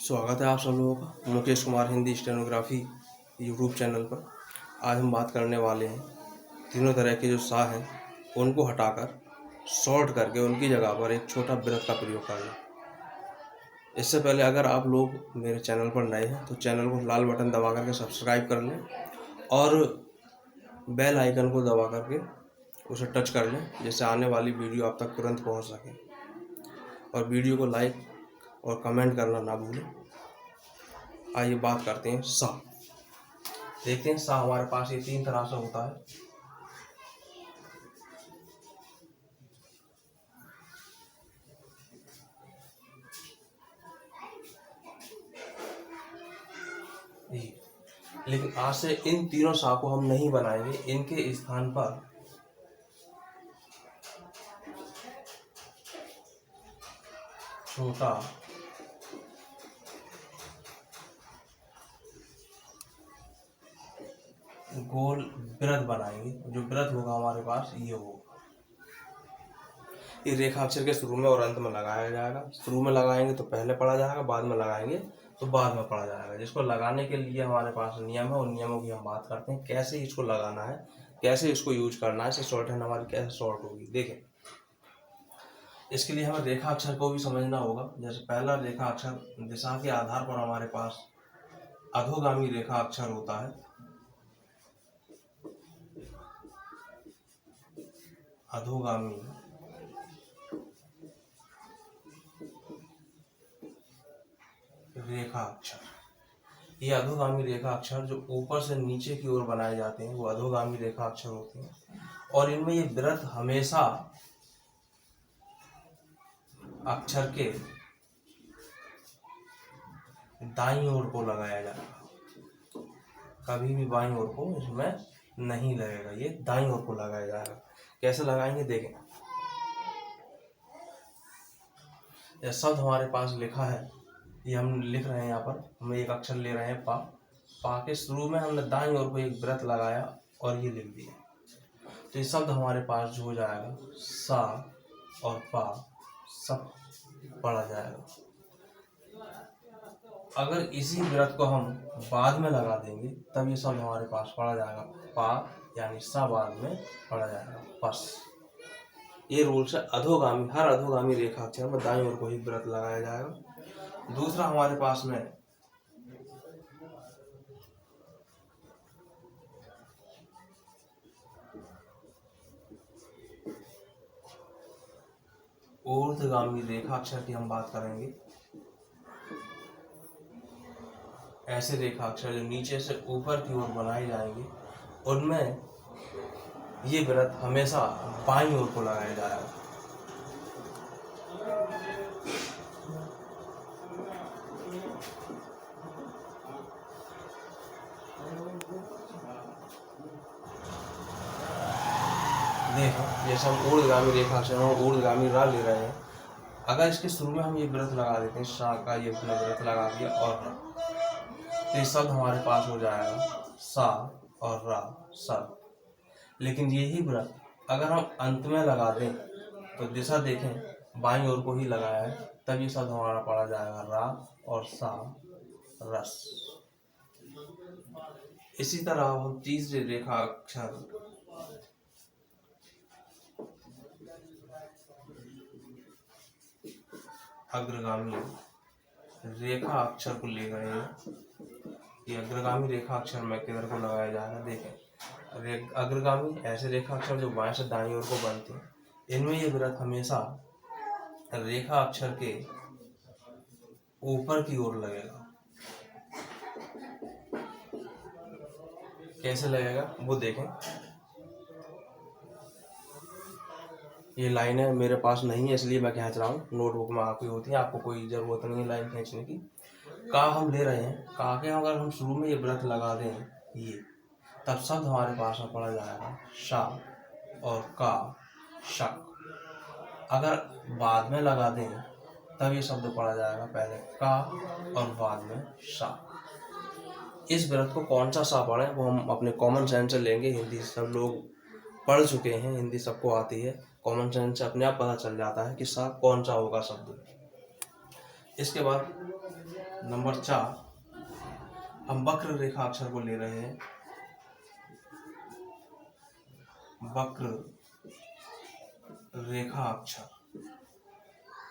स्वागत है आप सब लोगों का Mukesh Kumar Hindi stenography YouTube channel पर। आज हम बात करने वाले हैं तीनों तरह के जो सा हैं उनको हटाकर शॉर्ट करके उनकी जगह पर एक छोटा वृत्त का प्रयोग करना। इससे पहले अगर आप लोग मेरे चैनल पर नए हैं तो चैनल को लाल बटन दबा करके सब्सक्राइब कर लें और बेल आइकन को दबा करके उसे टच कर लें, जिससे आने वाली वीडियो आप तक तुरंत पहुंच सके। और वीडियो को लाइक और कमेंट करना ना भूलें। आइए बात करते हैं सा। देखते हैं सा हमारे पास ये तीन तरह से होता है। लेकिन आज से इन तीनों सा को हम नहीं बनाएंगे, इनके स्थान पर छोटा गोल वृत्त बनाएंगे। जो वृत्त होगा हमारे पास ये होगा। ये रेखा अक्षर के शुरू में और अंत में लगाया जाएगा। शुरू में लगाएंगे तो पहले पढ़ा जाएगा, बाद में लगाएंगे तो बाद में पढ़ा जाएगा। जिसको लगाने के लिए हमारे पास नियम है, उन नियमों की हम बात करते हैं। कैसे इसको लगाना है, कैसे इसको यूज करना है, इससे शॉर्ट हैंड हमारी कैसे शॉर्ट होगी। देखें, इसके लिए हमें रेखा अक्षर को भी समझना होगा। जैसे पहला रेखा अक्षर दिशा के आधार पर हमारे पास अधोगामी रेखा अक्षर होता है। अधोगामी रेखा अक्षर, ये अधोगामी रेखा अक्षर जो ऊपर से नीचे की ओर बनाए जाते हैं वो अधोगामी रेखा अक्षर होते हैं। और इनमें ये वृत्त हमेशा अक्षर के दाईं ओर को लगाया जाएगा। कभी भी बाईं ओर को इसमें नहीं लगेगा, ये दाईं ओर को लगाया जाएगा। कैसे लगाएंगे देखें। यह शब्द हमारे पास लिखा है, ये हम लिख रहे हैं। यहाँ पर हम एक अक्षर ले रहे हैं पा। पा के शुरू में हमने दाईं ओर को एक वृत्त लगाया और ये लिख दिया। तो ये शब्द हमारे पास जो हो जाएगा सा और पा सब पढ़ा जाएगा। अगर इसी वृत्त को हम बाद में लगा देंगे तब ये शब्द हमारे पास पढ़ा जाएगा पा, यानी सा बाद में पढ़ा जाएगा पस। ये रूल्स है अधोगामी, हर अधोगामी रेखा अक्षर में दाईं ओर को ही वृत्त लगाया जाएगा। दूसरा हमारे पास में ऊर्ध्वगामी रेखा अक्षर की हम बात करेंगे। ऐसे रेखा अक्षर जो नीचे से ऊपर की ओर बनाए जाएंगे उनमें ये वृत्त हमेशा बाईं ओर को लगाया जाएगा। देखो, जैसे हम ऊर्ध्वगामी रेखा अक्षर और ऊर्ध्वगामी रा ले रहे हैं। अगर इसके शुरू में हम ये वृत्त लगा देते हैं, सा का ये वृत्त लगा दिया और रा, तो ये शब्द हमारे पास हो जाएगा सा और रा सब। लेकिन यही वृत्त अगर हम अंत में लगा दें तो दिशा देखें बाईं ओर को ही लगाया है, तब ये शब्द हमारा पढ़ा जाएगा रा और सा रस। इसी तरह हम तीसरे रेखा अक्षर अग्रगामी रेखा अक्षर को ले गए हैं। ये अग्रगामी रेखा अक्षर में किधर को लगाया जाएगा देखें। अग्रगामी ऐसे रेखा अक्षर जो बाएं से दाईं ओर को बनते हैं, इनमें ये वृत्त हमेशा रेखा अक्षर के ऊपर की ओर लगेगा। कैसे लगेगा वो देखें। ये लाइनें मेरे पास नहीं है इसलिए मैं खींच रहा हूँ। नोटबुक में आपकी होती है, आपको कोई ज़रूरत नहीं है लाइन खींचने की। का हम ले रहे हैं, का के अगर हम शुरू में ये वृत्त लगा दें ये, तब शब्द हमारे पास में पड़ा जाएगा शा और का शक। अगर बाद में लगा दें तब ये शब्द पढ़ा जाएगा पहले का और बाद में शा। इस वृत्त को कौन सा सा पढ़ें वो हम अपने कॉमन सेंस से लेंगे। हिंदी सब लोग पढ़ चुके हैं, हिंदी सबको आती है। कॉमन सेंस से अपने आप पता चल जाता है कि सा कौन सा होगा शब्द। इसके बाद नंबर 4, हम वक्र रेखा अक्षर को ले रहे हैं। वक्र रेखा अक्षर,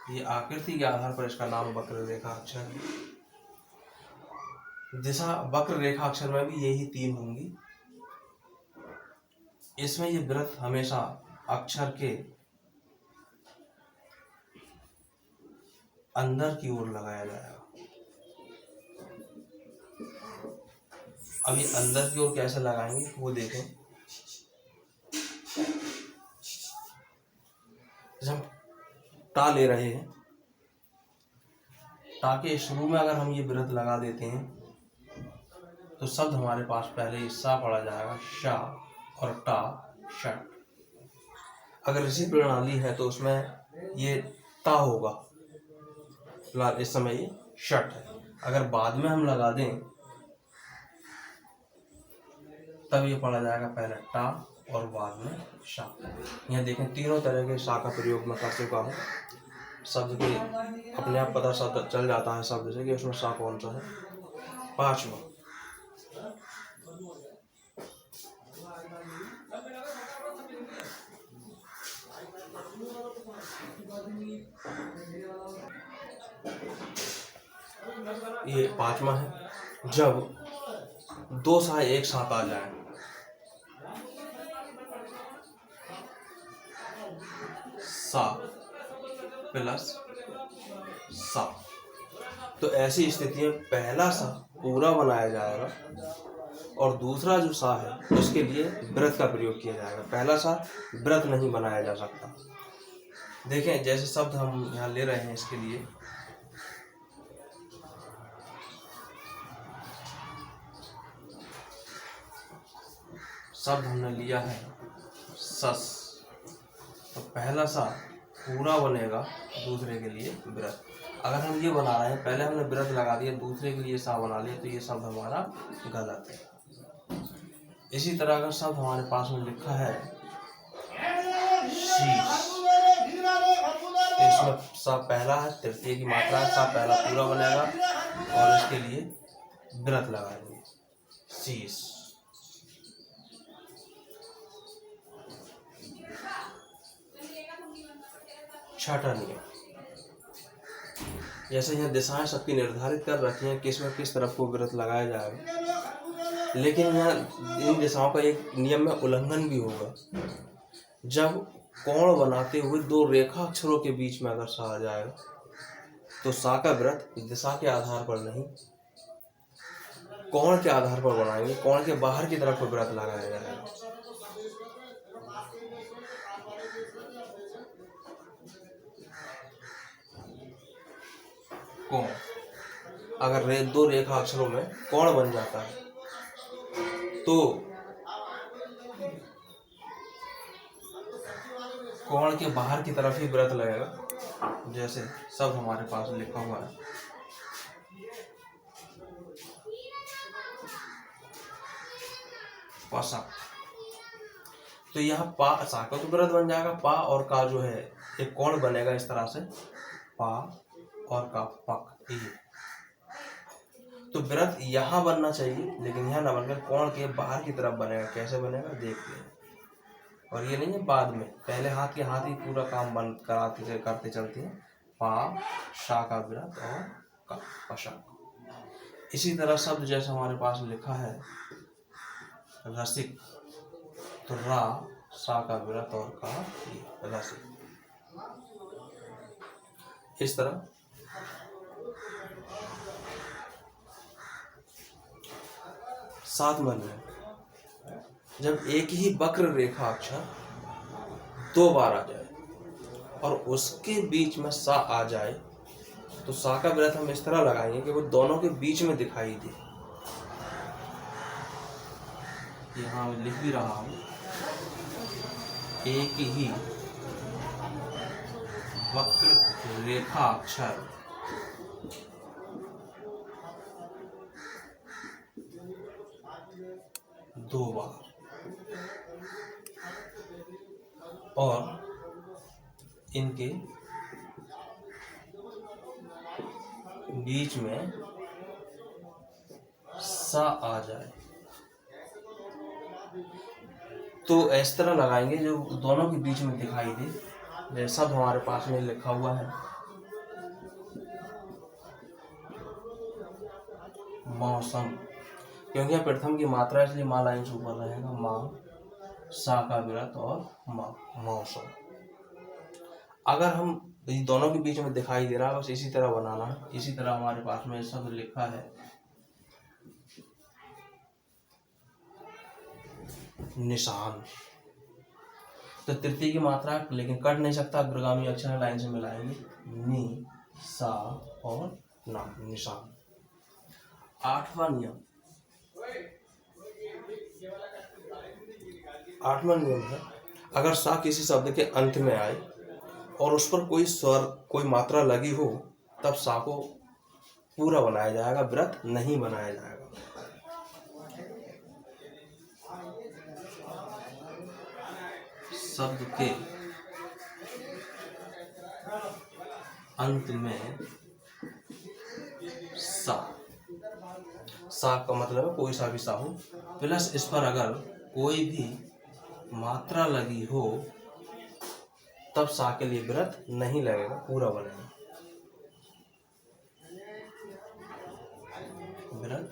ये आकृति के आधार पर इसका नाम वक्र रेखा अक्षर है। दिशा वक्र रेखा अक्षर में भी यही 3 होंगी। इसमें ये वृत्त हमेशा अक्षर के अंदर की ओर लगाया जाएगा। अभी अंदर की ओर कैसे लगाएंगे वो देखें। जब हम टा ले रहे हैं, टा के शुरू में अगर हम ये वृत्त लगा देते हैं तो शब्द हमारे पास पहले सा पड़ा जाएगा, शा और टा, शट। अगर इसी प्रणाली है तो उसमें ये ता होगा, फिलहाल इस समय ये शट है। अगर बाद में हम लगा दें तब ये पढ़ा जाएगा पहले टा और बाद में शा। यहाँ देखें, तीनों तरह के शा का प्रयोग मैं कर चुका हूँ। शब्द के अपने आप पता चल जाता है शब्द से कि उसमें शा कौन सा है। 5वां, ये 5वां है। जब 2 सा एक साथ आ जाए, सा प्लस सा, तो ऐसी स्थिति में पहला सा पूरा बनाया जाएगा और दूसरा जो सा है उसके लिए वृत्त का प्रयोग किया जाएगा। पहला सा वृत्त नहीं बनाया जा सकता। देखें, जैसे शब्द हम यहाँ ले रहे हैं, इसके लिए शब्द हमने लिया है सस, तो पहला सा पूरा बनेगा, दूसरे के लिए वृत्त। अगर हम ये बना रहे हैं, पहले हमने वृत्त लगा दिया, दूसरे के लिए सा बना लिया, तो ये शब्द हमारा गलत है। इसी तरह अगर शब्द हमारे पास में लिखा है शीश, इसमें सा पहला है, तृतीय की मात्रा है, सा पहला पूरा बनेगा और इसके लिए वृत्त लगाएंगे, शीश। छठा नियम, जैसे यहाँ दिशाएं सबकी निर्धारित कर रखी हैं किसमें किस तरफ को वृत्त लगाया जाएगा, लेकिन यहाँ इन दिशाओं का एक नियम में उल्लंघन भी होगा। जब कोण बनाते हुए 2 रेखा अक्षरों के बीच में अगर सा आ जाएगा तो सा का वृत्त दिशा के आधार पर नहीं, कोण के आधार पर बनाएंगे। कोण के बाहर की तरफ को वृत्त लगाया जाएगा। कोण, अगर 2 रेखा अक्षरों में कोण बन जाता है तो कोण के बाहर की तरफ ही वृत्त लगेगा। जैसे शब्द हमारे पास लिखा हुआ है पशक, तो यहाँ पा सा का तो वृत्त बन जाएगा, पा और का जो है एक कोण बनेगा इस तरह से, पा और का पक, ये तो वृत्त यहाँ बनना चाहिए, लेकिन यहाँ ना बनकर कोण के बाहर की तरफ बनेगा। कैसे बनेगा देख लें। और ये नहीं है बाद में, पहले हाथ के हाथ ही पूरा काम बंद करते चलते हैं। पा, शा का वृत्त और का, पशक। इसी तरह शब्द जैसे हमारे पास लिखा है रसिक, तो रा, सा का वृत्त और का, रसिक। इस तरह 7वां नियम, जब एक ही वक्र रेखा अक्षर 2 बार आ जाए और उसके बीच में सा आ जाए तो सा का वृत्त हम इस तरह लगाएंगे कि वो दोनों के बीच में दिखाई दे। यहाँ मैं लिख भी रहा हूं, एक ही वक्र रेखा अक्षर 2 बार और इनके बीच में सा आ जाए। तो इस तरह लगाएंगे जो दोनों के बीच में दिखाई दे। ये सब हमारे पास में लिखा हुआ है। मौसम, क्योंकि यहाँ प्रथम की मात्रा इसलिए माँ लाइन से ऊपर रहेगा। माँ, सा का विरत और माँ, मौसम। अगर हम दोनों के बीच में दिखाई दे रहा है, बस इसी तरह बनाना है। इसी तरह हमारे पास में शब्द लिखा है निशान। तो तृतीय की मात्रा है, लेकिन कट नहीं सकता, अग्रगामी अक्षर लाइन से मिलाएंगे। नि, सा और ना, निशान। आठवां नियम है, अगर सा किसी शब्द के अंत में आए और उस पर कोई स्वर, कोई मात्रा लगी हो, तब सा को पूरा बनाया जाएगा, व्रत नहीं बनाया जाएगा। शब्द के अंत में सा का मतलब है कोई सा भी सा हो, प्लस इस पर अगर कोई भी मात्रा लगी हो, तब सा के लिए व्रत नहीं लगेगा, पूरा बनेगा। व्रत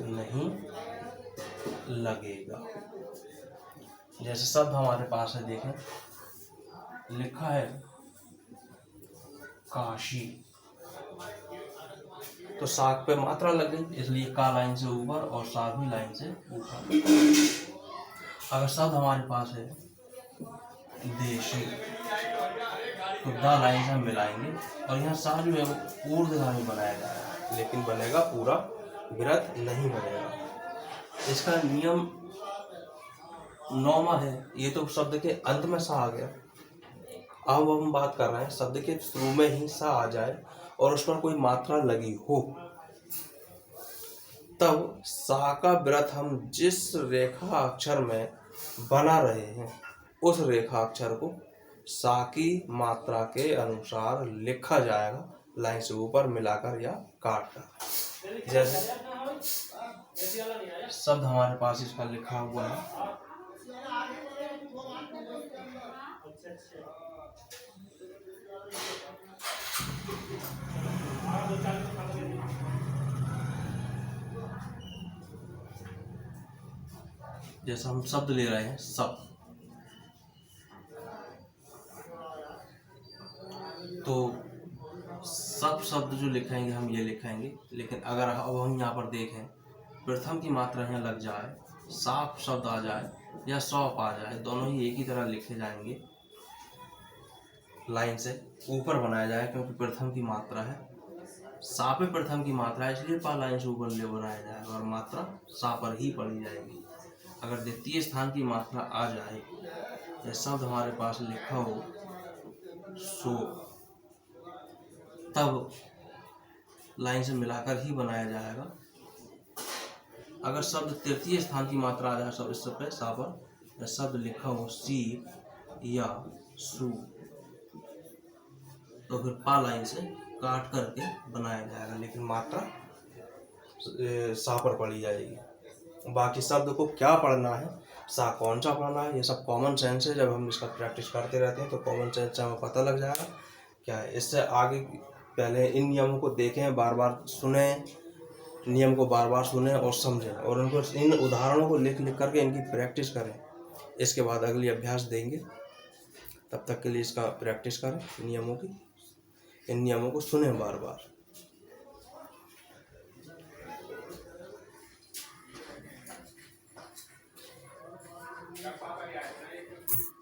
नहीं लगेगा। जैसे शब्द हमारे पास है, देखें, लिखा है काशी। तो साग पे मात्रा लग गई, इसलिए का लाइन से ऊपर और सा भी लाइन से ऊपर। अगर शब्द हमारे पास है देशी, तो दा लाइन से हम मिलाएंगे और यहाँ सा जो है वो ऊर्ध्वगामी बनाया जाएगा, लेकिन बनेगा पूरा, व्रत नहीं बनेगा। इसका नियम 9वां है। ये तो शब्द के अंत में सा आ गया। अब हम बात कर रहे हैं शब्द के शुरू में ही सा आ जाए और उस पर कोई मात्रा लगी हो, तब सा का व्रत हम जिस रेखा अक्षर में बना रहे हैं, उस रेखा अक्षर को सा की मात्रा के अनुसार लिखा जाएगा, लाइन से ऊपर मिलाकर या काट कर। जैसे शब्द हमारे पास इसका लिखा हुआ है जैसा हम शब्द ले रहे हैं सब, तो सब शब्द जो लिखेंगे हम ये लिखेंगे, लेकिन अगर अब हम यहाँ पर देखें, प्रथम की मात्रा यहाँ लग जाए, साफ शब्द आ जाए या सौंप आ जाए, दोनों ही एक ही तरह लिखे जाएंगे, लाइन से ऊपर बनाया जाए, क्योंकि प्रथम की मात्रा है। सा पे प्रथम की मात्रा है, इसलिए पा लाइन से ऊपर ले बनाया जाएगा और मात्रा सा पर ही पड़ी जाएगी। अगर द्वितीय स्थान की मात्रा आ जाए, या शब्द हमारे पास लिखा हो सो, तब लाइन से मिलाकर ही बनाया जाएगा। अगर शब्द तृतीय स्थान की मात्रा आ जाए, सब इस पे सा पर, या शब्द लिखा हो सी या सु, तो फिर पा लाइन से काट करके बनाया जाएगा, लेकिन मात्रा सा पर पड़ी जाएगी। बाकी शब्द को क्या पढ़ना है, सा कौन सा पढ़ना है, ये सब कॉमन सेंस है। जब हम इसका प्रैक्टिस करते रहते हैं तो कॉमन सेंस से हमें पता लग जाएगा क्या है। इससे आगे पहले इन नियमों को देखें, बार बार सुने, नियम को बार बार सुने और समझें, और उनको इन उदाहरणों को लिख लिख करके इनकी प्रैक्टिस करें। इसके बाद अगली अभ्यास देंगे, तब तक के लिए इसका प्रैक्टिस करें नियमों की, इन नियमों को सुने बार बार।